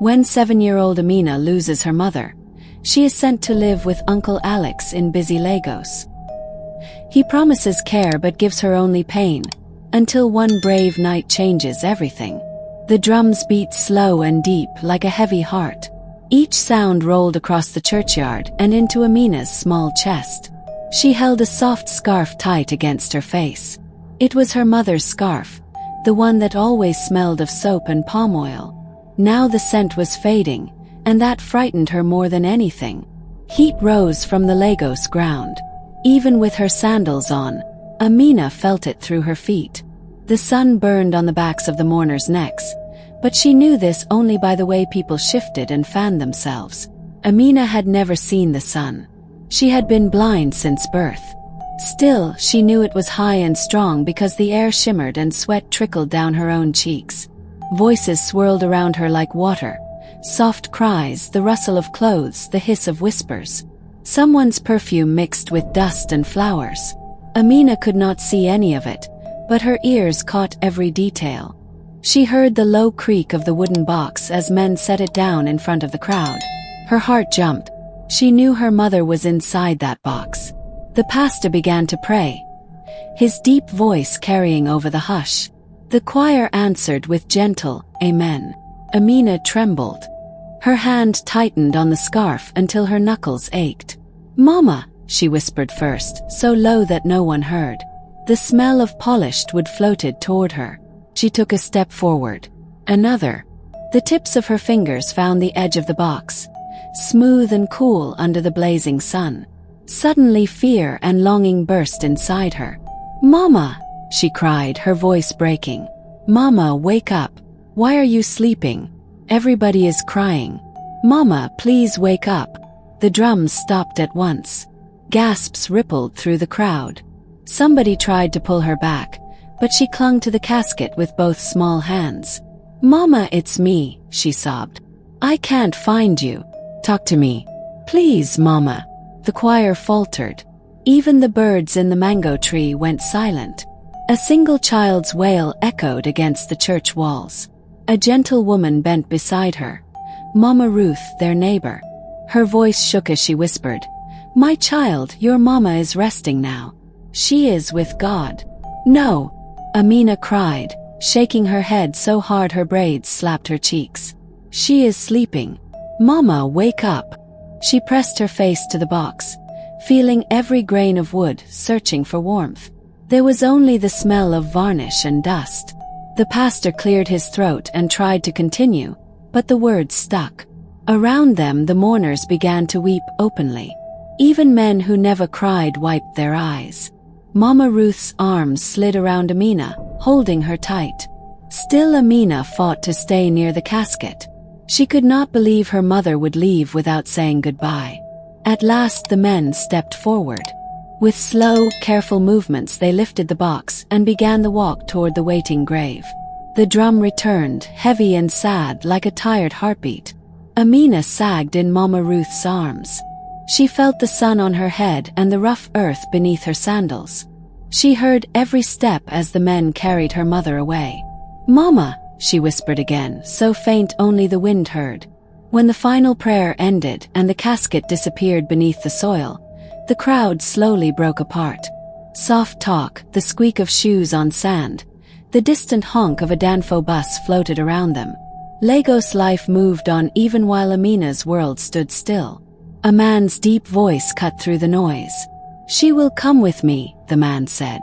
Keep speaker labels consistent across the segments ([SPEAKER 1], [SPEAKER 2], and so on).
[SPEAKER 1] When 7-year-old Amina loses her mother, she is sent to live with Uncle Alex in busy Lagos. He promises care but gives her only pain, until one brave night changes everything. The drums beat slow and deep like a heavy heart. Each sound rolled across the churchyard and into Amina's small chest. She held a soft scarf tight against her face. It was her mother's scarf, the one that always smelled of soap and palm oil. Now the scent was fading, and that frightened her more than anything. Heat rose from the Lagos ground. Even with her sandals on, Amina felt it through her feet. The sun burned on the backs of the mourners' necks, but she knew this only by the way people shifted and fanned themselves. Amina had never seen the sun. She had been blind since birth. Still, she knew it was high and strong because the air shimmered and sweat trickled down her own cheeks. Voices swirled around her like water. Soft cries, the rustle of clothes, the hiss of whispers. Someone's perfume mixed with dust and flowers. Amina could not see any of it, but her ears caught every detail. She heard the low creak of the wooden box as men set it down in front of the crowd. Her heart jumped. She knew her mother was inside that box. The pastor began to pray, his deep voice carrying over the hush. The choir answered with gentle, "Amen." Amina trembled. Her hand tightened on the scarf until her knuckles ached. "Mama," she whispered first, so low that no one heard. The smell of polished wood floated toward her. She took a step forward. Another. The tips of her fingers found the edge of the box, smooth and cool under the blazing sun. Suddenly fear and longing burst inside her. "Mama!" she cried, her voice breaking. "Mama, wake up. Why are you sleeping? Everybody is crying. Mama, please wake up." The drums stopped at once. Gasps rippled through the crowd. Somebody tried to pull her back, but she clung to the casket with both small hands. "Mama, it's me," she sobbed. "I can't find you. Talk to me. Please, Mama." The choir faltered. Even the birds in the mango tree went silent. A single child's wail echoed against the church walls. A gentle woman bent beside her. Mama Ruth, their neighbor. Her voice shook as she whispered, "My child, your mama is resting now. She is with God." "No," Amina cried, shaking her head so hard her braids slapped her cheeks. "She is sleeping. Mama, wake up." She pressed her face to the box, feeling every grain of wood, searching for warmth. There was only the smell of varnish and dust. The pastor cleared his throat and tried to continue, but the words stuck. Around them the mourners began to weep openly. Even men who never cried wiped their eyes. Mama Ruth's arms slid around Amina, holding her tight. Still Amina fought to stay near the casket. She could not believe her mother would leave without saying goodbye. At last the men stepped forward. With slow, careful movements they lifted the box and began the walk toward the waiting grave. The drum returned, heavy and sad like a tired heartbeat. Amina sagged in Mama Ruth's arms. She felt the sun on her head and the rough earth beneath her sandals. She heard every step as the men carried her mother away. "Mama," she whispered again, so faint only the wind heard. When the final prayer ended and the casket disappeared beneath the soil, the crowd slowly broke apart. Soft talk, the squeak of shoes on sand, the distant honk of a Danfo bus floated around them. Lagos life moved on even while Amina's world stood still. A man's deep voice cut through the noise. "She will come with me," the man said.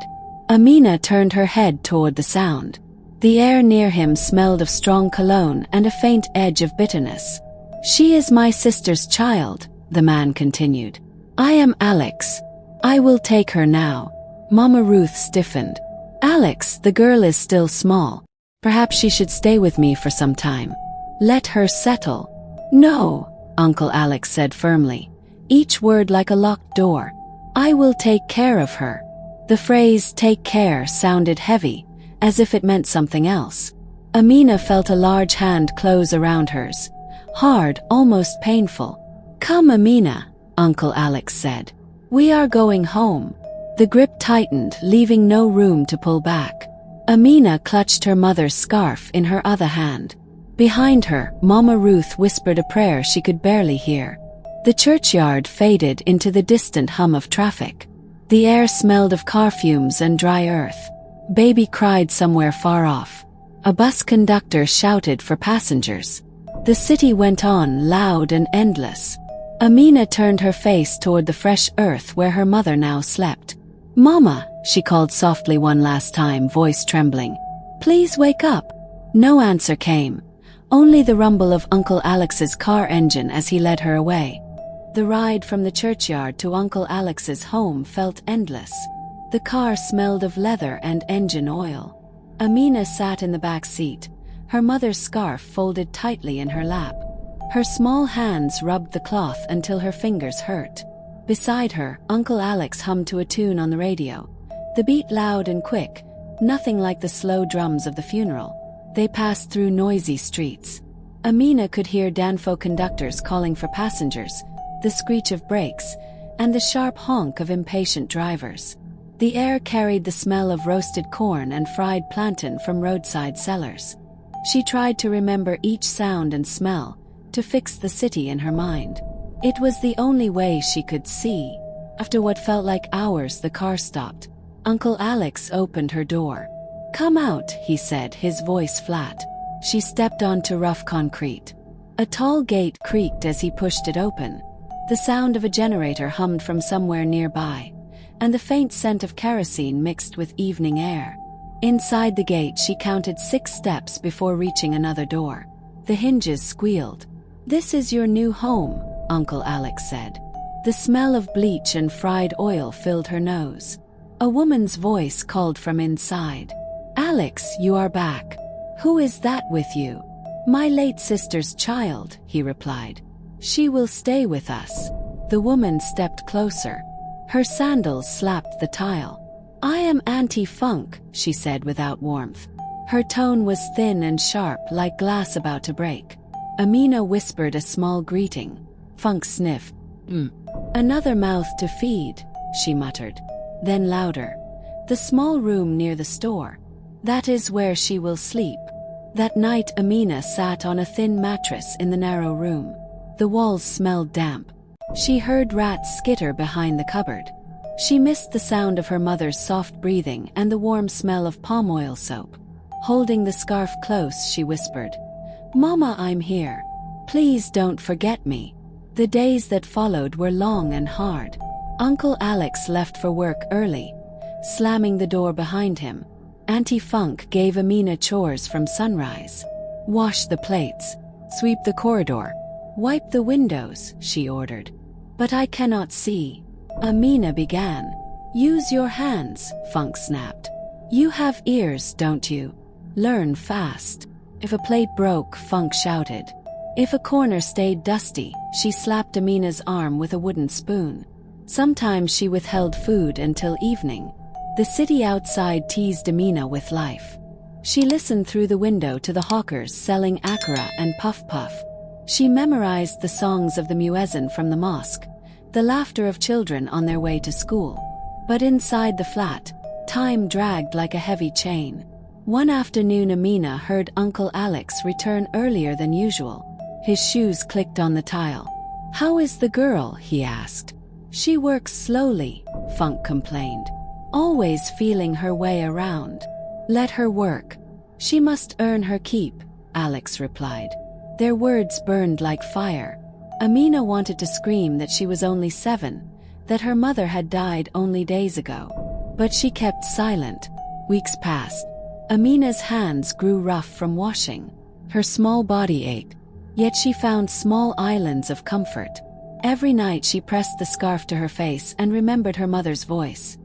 [SPEAKER 1] Amina turned her head toward the sound. The air near him smelled of strong cologne and a faint edge of bitterness. "She is my sister's child," the man continued. "I am Alex. I will take her now." Mama Ruth stiffened. "Alex, the girl is still small. Perhaps she should stay with me for some time. Let her settle." "No," Uncle Alex said firmly, each word like a locked door. "I will take care of her." The phrase "take care" sounded heavy, as if it meant something else. Amina felt a large hand close around hers. Hard, almost painful. "Come, Amina," Uncle Alex said. "We are going home." The grip tightened, leaving no room to pull back. Amina clutched her mother's scarf in her other hand. Behind her, Mama Ruth whispered a prayer she could barely hear. The churchyard faded into the distant hum of traffic. The air smelled of car fumes and dry earth. Baby cried somewhere far off. A bus conductor shouted for passengers. The city went on, loud and endless. Amina turned her face toward the fresh earth where her mother now slept. "Mama," she called softly one last time, voice trembling. "Please wake up." No answer came. Only the rumble of Uncle Alex's car engine as he led her away. The ride from the churchyard to Uncle Alex's home felt endless. The car smelled of leather and engine oil. Amina sat in the back seat, her mother's scarf folded tightly in her lap. Her small hands rubbed the cloth until her fingers hurt. Beside her, Uncle Alex hummed to a tune on the radio. The beat loud and quick, nothing like the slow drums of the funeral. They passed through noisy streets. Amina could hear Danfo conductors calling for passengers, the screech of brakes, and the sharp honk of impatient drivers. The air carried the smell of roasted corn and fried plantain from roadside sellers. She tried to remember each sound and smell, to fix the city in her mind. It was the only way she could see. After what felt like hours, the car stopped. Uncle Alex opened her door. "Come out," he said, his voice flat. She stepped onto rough concrete. A tall gate creaked as he pushed it open. The sound of a generator hummed from somewhere nearby, and the faint scent of kerosene mixed with evening air. Inside the gate she counted 6 steps before reaching another door. The hinges squealed. "This is your new home," Uncle Alex said. The smell of bleach and fried oil filled her nose. A woman's voice called from inside. "Alex, you are back. Who is that with you?" "My late sister's child," he replied. "She will stay with us." The woman stepped closer. Her sandals slapped the tile. "I am Auntie Funk," she said without warmth. Her tone was thin and sharp, like glass about to break. Amina whispered a small greeting. Funk sniffed. "Another mouth to feed," she muttered. Then louder. "The small room near the store. That is where she will sleep." That night Amina sat on a thin mattress in the narrow room. The walls smelled damp. She heard rats skitter behind the cupboard. She missed the sound of her mother's soft breathing and the warm smell of palm oil soap. Holding the scarf close, she whispered, "Mama, I'm here. Please don't forget me." The days that followed were long and hard. Uncle Alex left for work early, slamming the door behind him. Auntie Funk gave Amina chores from sunrise. "Wash the plates. Sweep the corridor. Wipe the windows," she ordered. "But I cannot see." Amina began. "Use your hands," Funk snapped. "You have ears, don't you? Learn fast." If a plate broke, Funk shouted. If a corner stayed dusty, she slapped Amina's arm with a wooden spoon. Sometimes she withheld food until evening. The city outside teased Amina with life. She listened through the window to the hawkers selling akara and puff-puff. She memorized the songs of the muezzin from the mosque, the laughter of children on their way to school. But inside the flat, time dragged like a heavy chain. One afternoon Amina heard Uncle Alex return earlier than usual. His shoes clicked on the tile. "How is the girl?" he asked. "She works slowly," Funk complained. "Always feeling her way around." "Let her work. She must earn her keep," Alex replied. Their words burned like fire. Amina wanted to scream that she was only 7, that her mother had died only days ago. But she kept silent. Weeks passed. Amina's hands grew rough from washing. Her small body ached. Yet she found small islands of comfort. Every night she pressed the scarf to her face and remembered her mother's voice.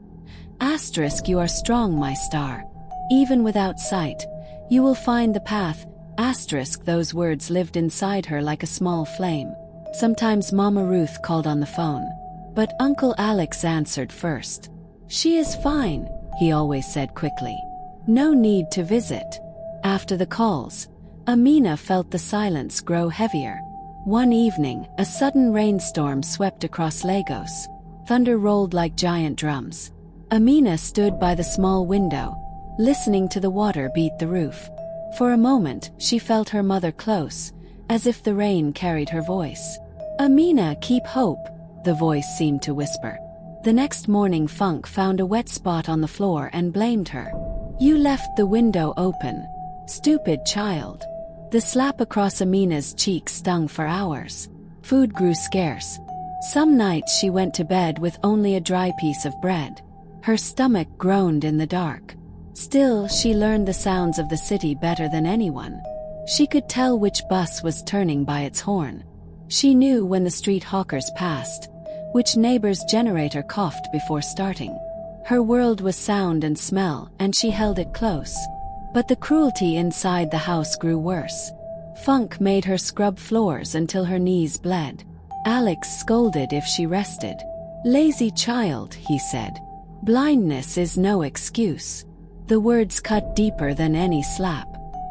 [SPEAKER 1] "Asterisk, you are strong, my star. Even without sight, you will find the path." Asterisk, those words lived inside her like a small flame. Sometimes Mama Ruth called on the phone. But Uncle Alex answered first. "She is fine," he always said quickly. "No need to visit." After the calls, Amina felt the silence grow heavier. One evening, a sudden rainstorm swept across Lagos. Thunder rolled like giant drums. Amina stood by the small window, listening to the water beat the roof. For a moment, she felt her mother close, as if the rain carried her voice. "Amina, keep hope," the voice seemed to whisper. The next morning Funk found a wet spot on the floor and blamed her. "You left the window open. Stupid child." The slap across Amina's cheek stung for hours. Food grew scarce. Some nights she went to bed with only a dry piece of bread. Her stomach groaned in the dark. Still, she learned the sounds of the city better than anyone. She could tell which bus was turning by its horn. She knew when the street hawkers passed, which neighbor's generator coughed before starting. Her world was sound and smell, and she held it close. But the cruelty inside the house grew worse. Funk made her scrub floors until her knees bled. Alex scolded if she rested. "Lazy child," he said. "Blindness is no excuse." The words cut deeper than any slap.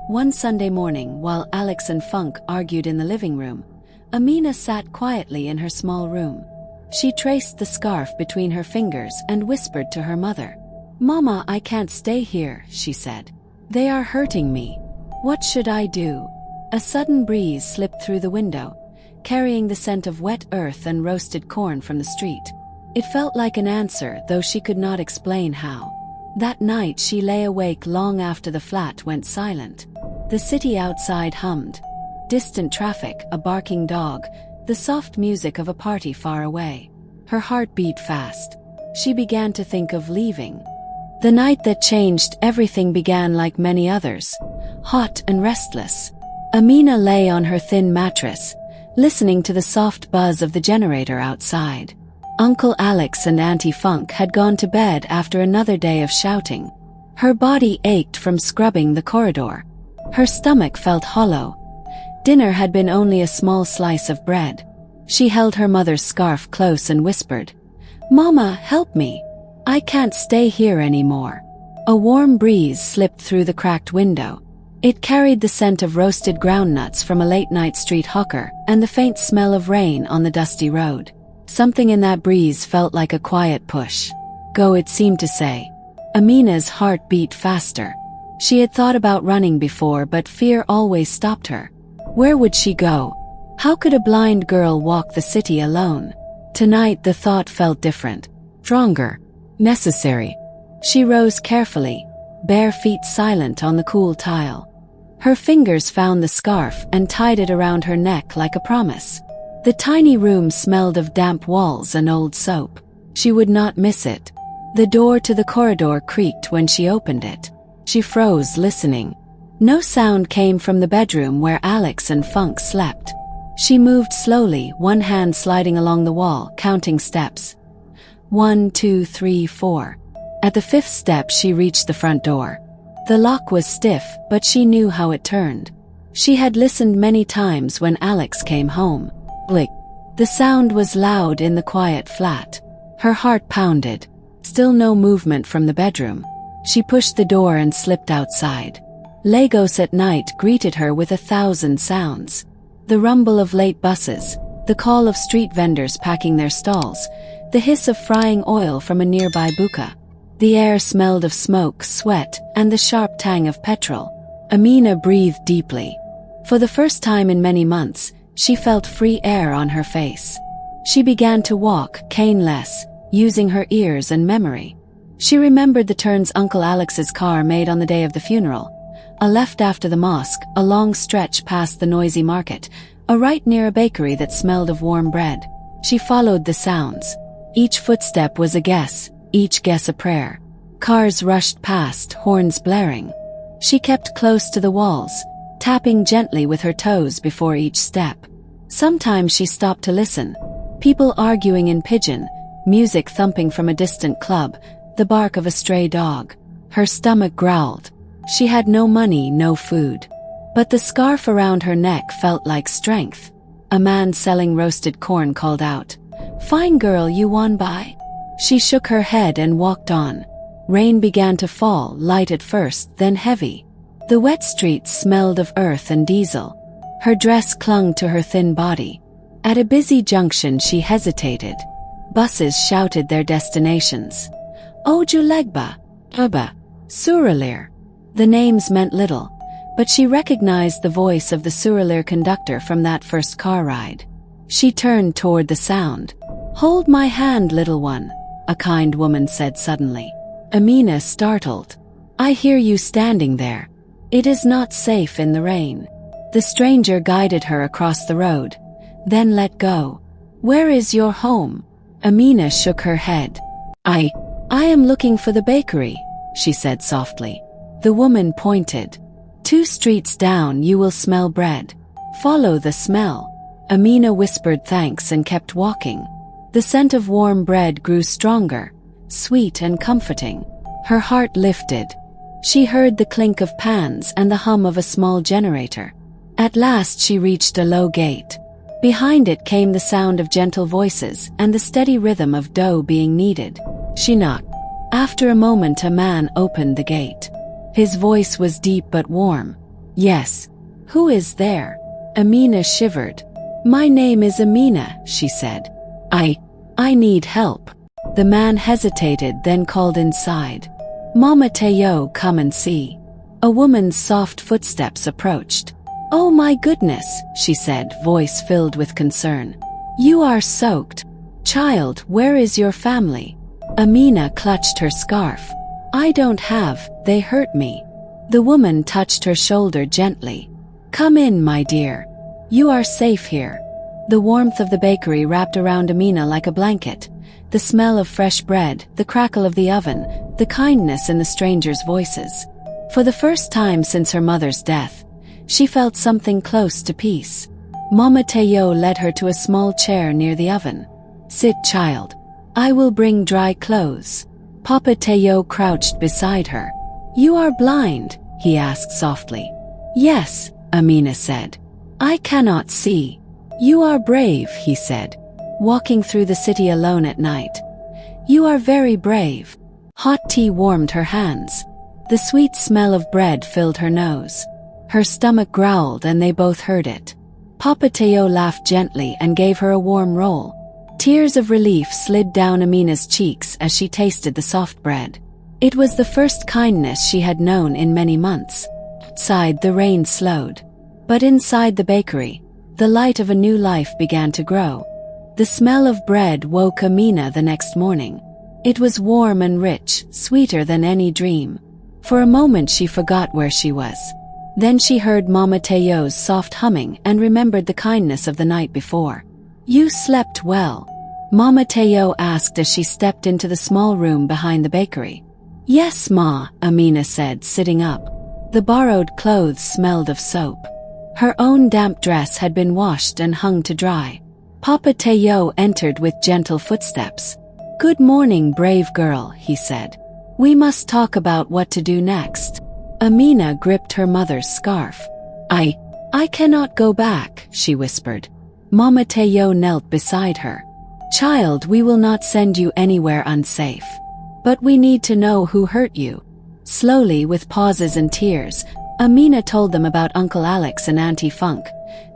[SPEAKER 1] One Sunday morning, while Alex and Funk argued in the living room, Amina sat quietly in her small room. She traced the scarf between her fingers and whispered to her mother. "Mama, I can't stay here," she said. "They are hurting me. What should I do?" A sudden breeze slipped through the window, carrying the scent of wet earth and roasted corn from the street. It felt like an answer, though she could not explain how. That night she lay awake long after the flat went silent. The city outside hummed. Distant traffic, a barking dog, the soft music of a party far away. Her heart beat fast. She began to think of leaving. The night that changed everything began like many others, hot and restless. Amina lay on her thin mattress, listening to the soft buzz of the generator outside. Uncle Alex and Auntie Funk had gone to bed after another day of shouting. Her body ached from scrubbing the corridor. Her stomach felt hollow. Dinner had been only a small slice of bread. She held her mother's scarf close and whispered, "Mama, help me. I can't stay here anymore." A warm breeze slipped through the cracked window. It carried the scent of roasted groundnuts from a late-night street hawker and the faint smell of rain on the dusty road. Something in that breeze felt like a quiet push. "Go," it seemed to say. Amina's heart beat faster. She had thought about running before, but fear always stopped her. Where would she go? How could a blind girl walk the city alone? Tonight the thought felt different. Stronger. Necessary. She rose carefully, bare feet silent on the cool tile. Her fingers found the scarf and tied it around her neck like a promise. The tiny room smelled of damp walls and old soap. She would not miss it. The door to the corridor creaked when she opened it. She froze, listening. No sound came from the bedroom where Alex and Funk slept. She moved slowly, one hand sliding along the wall, counting steps. 1, 2, 3, 4. At the fifth step she reached the front door. The lock was stiff, but she knew how it turned. She had listened many times when Alex came home. Blick. The sound was loud in the quiet flat. Her heart pounded. Still no movement from the bedroom. She pushed the door and slipped outside. Lagos at night greeted her with 1,000 sounds. The rumble of late buses, the call of street vendors packing their stalls, the hiss of frying oil from a nearby buka. The air smelled of smoke, sweat, and the sharp tang of petrol. Amina breathed deeply. For the first time in many months, she felt free air on her face. She began to walk, cane-less, using her ears and memory. She remembered the turns Uncle Alex's car made on the day of the funeral. A left after the mosque, a long stretch past the noisy market, a right near a bakery that smelled of warm bread. She followed the sounds. Each footstep was a guess, each guess a prayer. Cars rushed past, horns blaring. She kept close to the walls, tapping gently with her toes before each step. Sometimes she stopped to listen. People arguing in pidgin, music thumping from a distant club, the bark of a stray dog. Her stomach growled. She had no money, no food. But the scarf around her neck felt like strength. A man selling roasted corn called out, "Fine girl, you want buy?" She shook her head and walked on. Rain began to fall, light at first, then heavy. The wet streets smelled of earth and diesel. Her dress clung to her thin body. At a busy junction she hesitated. Buses shouted their destinations. Ojulegba, Uba, Suralir. The names meant little, but she recognized the voice of the Surrelir conductor from that first car ride. She turned toward the sound. "Hold my hand, little one," a kind woman said suddenly. Amina startled. "I hear you standing there. It is not safe in the rain." The stranger guided her across the road, then let go. "Where is your home?" Amina shook her head. I am looking for the bakery," she said softly. The woman pointed. "2 streets down you will smell bread. Follow the smell." Amina whispered thanks and kept walking. The scent of warm bread grew stronger, sweet and comforting. Her heart lifted. She heard the clink of pans and the hum of a small generator. At last she reached a low gate. Behind it came the sound of gentle voices and the steady rhythm of dough being kneaded. She knocked. After a moment a man opened the gate. His voice was deep but warm. "Yes. Who is there?" Amina shivered. "My name is Amina," she said. I need help." The man hesitated, then called inside. "Mama Teo, come and see." A woman's soft footsteps approached. "Oh my goodness," she said, voice filled with concern. "You are soaked. Child, where is your family?" Amina clutched her scarf. "I don't have, they hurt me." The woman touched her shoulder gently. "Come in, my dear. You are safe here." The warmth of the bakery wrapped around Amina like a blanket. The smell of fresh bread, the crackle of the oven, the kindness in the strangers' voices. For the first time since her mother's death, she felt something close to peace. Mama Teo led her to a small chair near the oven. "Sit, child. I will bring dry clothes." Papa Teo crouched beside her. "You are blind?" he asked softly. "Yes," Amina said. "I cannot see." "You are brave," he said. "Walking through the city alone at night. You are very brave." Hot tea warmed her hands. The sweet smell of bread filled her nose. Her stomach growled and they both heard it. Papa Teo laughed gently and gave her a warm roll. Tears of relief slid down Amina's cheeks as she tasted the soft bread. It was the first kindness she had known in many months. Outside, the rain slowed. But inside the bakery, the light of a new life began to grow. The smell of bread woke Amina the next morning. It was warm and rich, sweeter than any dream. For a moment she forgot where she was. Then she heard Mama Teo's soft humming and remembered the kindness of the night before. "You slept well?" Mama Teo asked as she stepped into the small room behind the bakery. "Yes, Ma," Amina said, sitting up. The borrowed clothes smelled of soap. Her own damp dress had been washed and hung to dry. Papa Teo entered with gentle footsteps. "Good morning, brave girl," he said. "We must talk about what to do next." Amina gripped her mother's scarf. I cannot go back," she whispered. Mama Teo knelt beside her. "Child, we will not send you anywhere unsafe. But we need to know who hurt you." Slowly, with pauses and tears, Amina told them about Uncle Alex and Auntie Funk,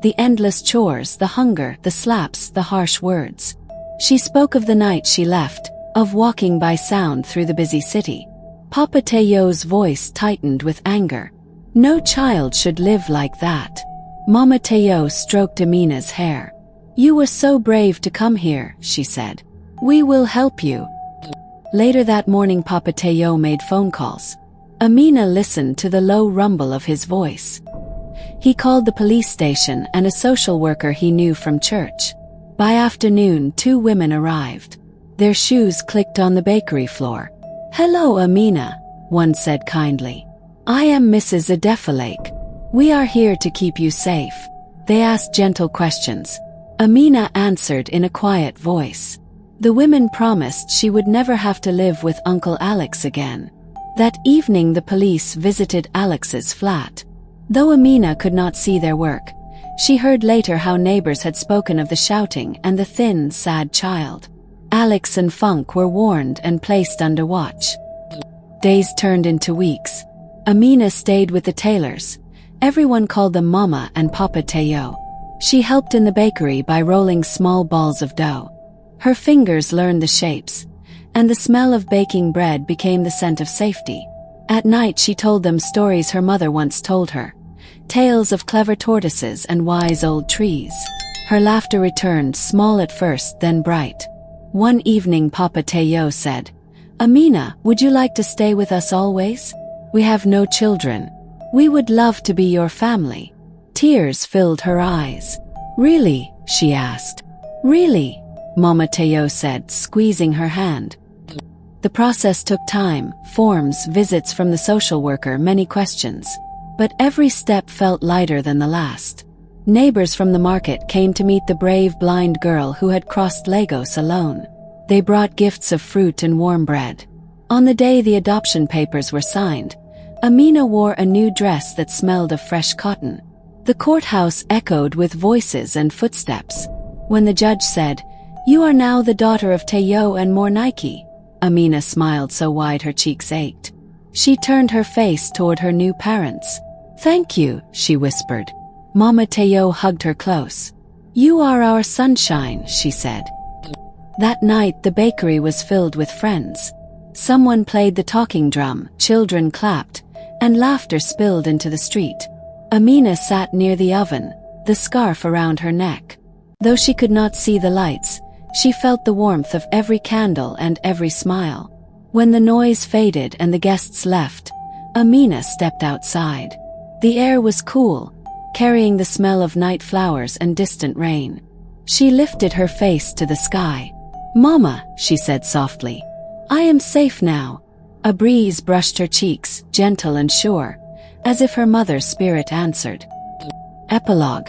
[SPEAKER 1] the endless chores, the hunger, the slaps, the harsh words. She spoke of the night she left, of walking by sound through the busy city. Papa Teo's voice tightened with anger. "No child should live like that." Mama Teo stroked Amina's hair. "You were so brave to come here," she said. "We will help you." Later that morning, Papa Teo made phone calls. Amina listened to the low rumble of his voice. He called the police station and a social worker he knew from church. By afternoon, 2 women arrived. Their shoes clicked on the bakery floor. "Hello, Amina," one said kindly. "I am Mrs. Adefalake. We are here to keep you safe." They asked gentle questions. Amina answered in a quiet voice. The women promised she would never have to live with Uncle Alex again. That evening the police visited Alex's flat. Though Amina could not see their work, she heard later how neighbors had spoken of the shouting and the thin, sad child. Alex and Funk were warned and placed under watch. Days turned into weeks. Amina stayed with the tailors. Everyone called them Mama and Papa Teo. She helped in the bakery by rolling small balls of dough. Her fingers learned the shapes, and the smell of baking bread became the scent of safety. At night she told them stories her mother once told her, tales of clever tortoises and wise old trees. Her laughter returned, small at first, then bright. One evening Papa Teo said, "Amina, would you like to stay with us always? We have no children. We would love to be your family." Tears filled her eyes. "Really?" she asked. "Really?" Mama Teo said, squeezing her hand. The process took time, forms, visits from the social worker, many questions. But every step felt lighter than the last. Neighbors from the market came to meet the brave blind girl who had crossed Lagos alone. They brought gifts of fruit and warm bread. On the day the adoption papers were signed, Amina wore a new dress that smelled of fresh cotton. The courthouse echoed with voices and footsteps. When the judge said, "You are now the daughter of Teo and Mornike," Amina smiled so wide her cheeks ached. She turned her face toward her new parents. "Thank you," she whispered. Mama Teo hugged her close. "You are our sunshine," she said. That night the bakery was filled with friends. Someone played the talking drum, children clapped, and laughter spilled into the street. Amina sat near the oven, the scarf around her neck. Though she could not see the lights, she felt the warmth of every candle and every smile. When the noise faded and the guests left, Amina stepped outside. The air was cool, carrying the smell of night flowers and distant rain. She lifted her face to the sky. "Mama," she said softly, "I am safe now." A breeze brushed her cheeks, gentle and sure, as if her mother's spirit answered. Epilogue.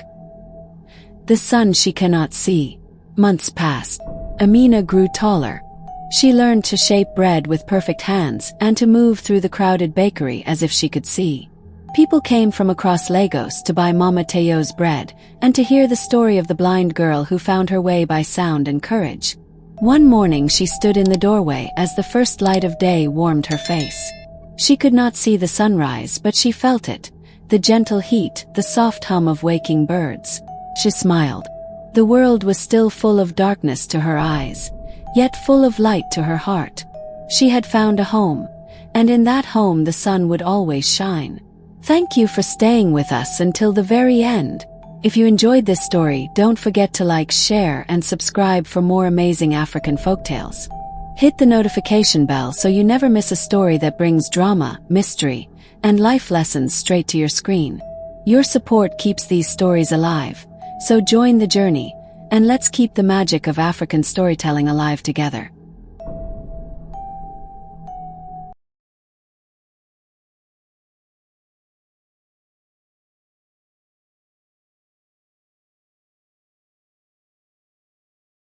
[SPEAKER 1] The sun she cannot see. Months passed. Amina grew taller. She learned to shape bread with perfect hands and to move through the crowded bakery as if she could see. People came from across Lagos to buy Mama Teo's bread and to hear the story of the blind girl who found her way by sound and courage. One morning she stood in the doorway as the first light of day warmed her face. She could not see the sunrise, but she felt it, the gentle heat, the soft hum of waking birds. She smiled. The world was still full of darkness to her eyes, yet full of light to her heart. She had found a home, and in that home the sun would always shine. Thank you for staying with us until the very end. If you enjoyed this story, don't forget to like, share, and subscribe for more amazing African folktales. Hit the notification bell so you never miss a story that brings drama, mystery, and life lessons straight to your screen. Your support keeps these stories alive, so join the journey, and let's keep the magic of African storytelling alive together.